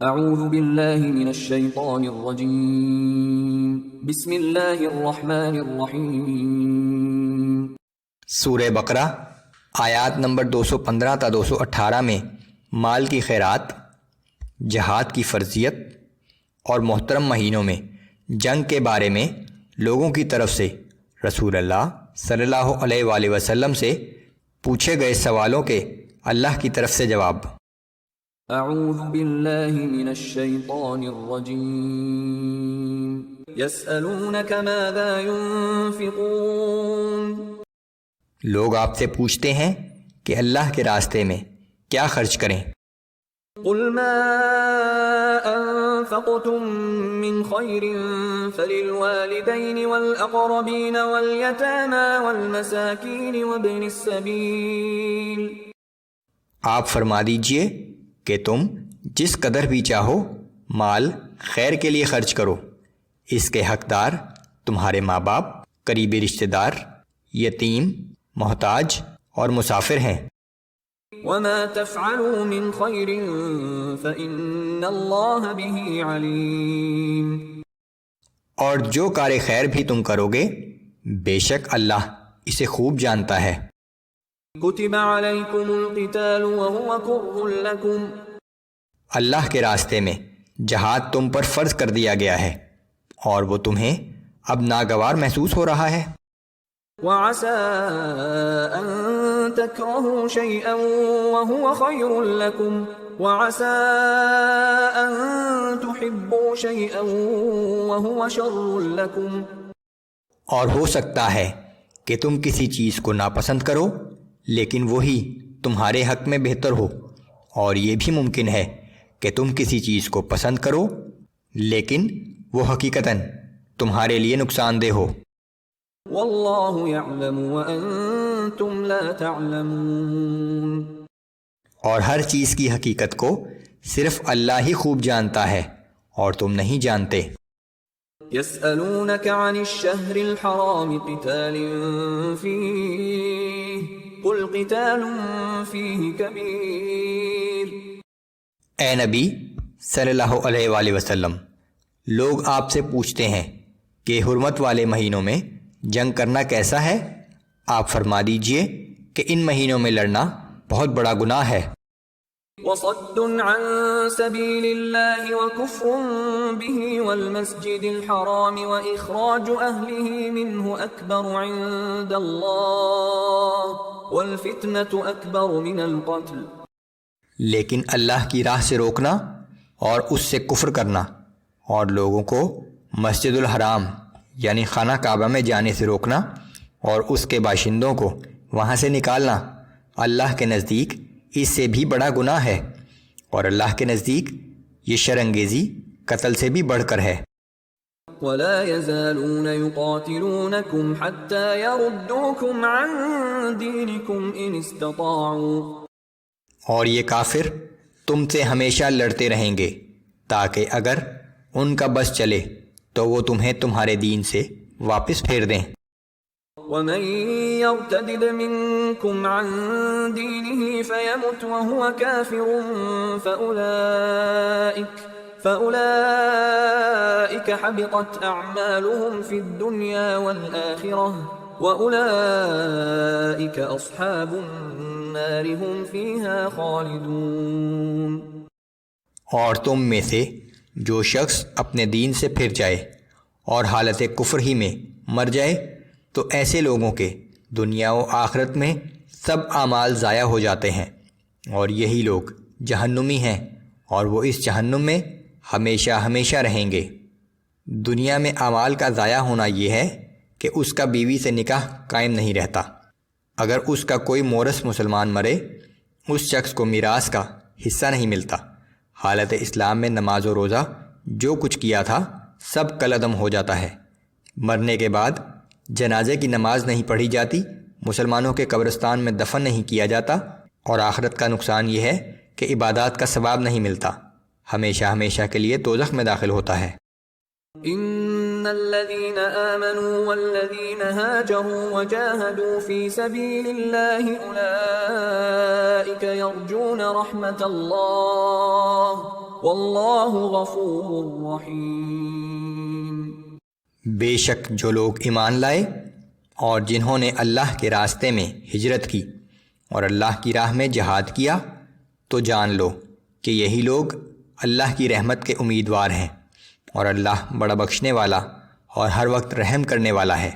اعوذ باللہ من الشیطان الرجیم بسم اللہ الرحمن الرحیم۔ سورہ بقرہ آیات نمبر 215 تا 218 میں مال کی خیرات، جہاد کی فرضیت اور محترم مہینوں میں جنگ کے بارے میں لوگوں کی طرف سے رسول اللہ صلی اللہ علیہ وآلہ وسلم سے پوچھے گئے سوالوں کے اللہ کی طرف سے جواب۔ اعوذ باللہ من الشیطان الرجیم یسألونک ماذا ينفقون۔ لوگ آپ سے پوچھتے ہیں کہ اللہ کے راستے میں کیا خرچ کریں۔ قل ما انفقتم من خیر فللوالدین والاقربین والیتامی والمساکین وابن السبیل۔ آپ فرما دیجئے کہ تم جس قدر بھی چاہو مال خیر کے لیے خرچ کرو، اس کے حقدار تمہارے ماں باپ، قریبی رشتہ دار، یتیم، محتاج اور مسافر ہیں۔ وما تفعلوا من خیر فإن اللہ به علیم۔ اور جو کار خیر بھی تم کرو گے بے شک اللہ اسے خوب جانتا ہے۔ کتب علیکم القتال وهو کرہ لکم۔ اللہ کے راستے میں جہاد تم پر فرض کر دیا گیا ہے اور وہ تمہیں اب ناگوار محسوس ہو رہا ہے۔ وعسى ان تکرہوا شیئا وهو خیر لکم وعسى ان تحبوا شیئا وهو شر لکم۔ اور ہو سکتا ہے کہ تم کسی چیز کو ناپسند کرو لیکن وہی تمہارے حق میں بہتر ہو، اور یہ بھی ممکن ہے کہ تم کسی چیز کو پسند کرو لیکن وہ حقیقتاً تمہارے لیے نقصان دہ ہو۔ واللہ یعلم وانتم لا تعلمون۔ اور ہر چیز کی حقیقت کو صرف اللہ ہی خوب جانتا ہے اور تم نہیں جانتے۔ یسألونک عن الشہر الحرام قتال فیہ قل قتال فیہ کبیر۔ اے نبی صلی اللہ علیہ وآلہ وسلم، لوگ آپ سے پوچھتے ہیں کہ حرمت والے مہینوں میں جنگ کرنا کیسا ہے؟ آپ فرما دیجئے کہ ان مہینوں میں لڑنا بہت بڑا گناہ ہے۔ وصد عن سبیل اللہ وکفر بہ والمسجد الحرام واخراج اہلہ منہ اکبر عند اللہ والفتنة اکبر من القتل۔ لیکن اللہ کی راہ سے روکنا اور اس سے کفر کرنا اور لوگوں کو مسجد الحرام یعنی خانہ کعبہ میں جانے سے روکنا اور اس کے باشندوں کو وہاں سے نکالنا اللہ کے نزدیک اس سے بھی بڑا گناہ ہے، اور اللہ کے نزدیک یہ شرانگیزی قتل سے بھی بڑھ کر ہے۔ ولا يزالون يقاتلونكم حتى يردوكم عن دينكم ان استطاعوا۔ اور یہ کافر تم سے ہمیشہ لڑتے رہیں گے تاکہ اگر ان کا بس چلے تو وہ تمہیں تمہارے دین سے واپس پھیر دیں۔ ومن يرتد منكم عن دينه فيمت وهو كافر فأولئك حبطت أعمالهم في الدنيا والآخرة وأولئك أصحاب النار هم فيها خالدون۔ اور تم میں سے جو شخص اپنے دین سے پھر جائے اور حالت کفر ہی میں مر جائے تو ایسے لوگوں کے دنیا و آخرت میں سب اعمال ضائع ہو جاتے ہیں، اور یہی لوگ جہنمی ہیں اور وہ اس جہنم میں ہمیشہ ہمیشہ رہیں گے۔ دنیا میں اعمال کا ضائع ہونا یہ ہے کہ اس کا بیوی سے نکاح قائم نہیں رہتا۔ اگر اس کا کوئی مورث مسلمان مرے اس شخص کو میراث کا حصہ نہیں ملتا۔ حالت اسلام میں نماز و روزہ جو کچھ کیا تھا سب کالعدم ہو جاتا ہے۔ مرنے کے بعد جنازے کی نماز نہیں پڑھی جاتی، مسلمانوں کے قبرستان میں دفن نہیں کیا جاتا، اور آخرت کا نقصان یہ ہے کہ عبادات کا ثواب نہیں ملتا، ہمیشہ ہمیشہ کے لیے دوزخ میں داخل ہوتا ہے۔ ان الذين آمنوا والذين هاجروا وجاهدوا في سبيل الله اولئك يرجون رحمة الله واللہ غفور رحیم۔ بے شک جو لوگ ایمان لائے اور جنہوں نے اللہ کے راستے میں ہجرت کی اور اللہ کی راہ میں جہاد کیا تو جان لو کہ یہی لوگ اللہ کی رحمت کے امیدوار ہیں، اور اللہ بڑا بخشنے والا اور ہر وقت رحم کرنے والا ہے۔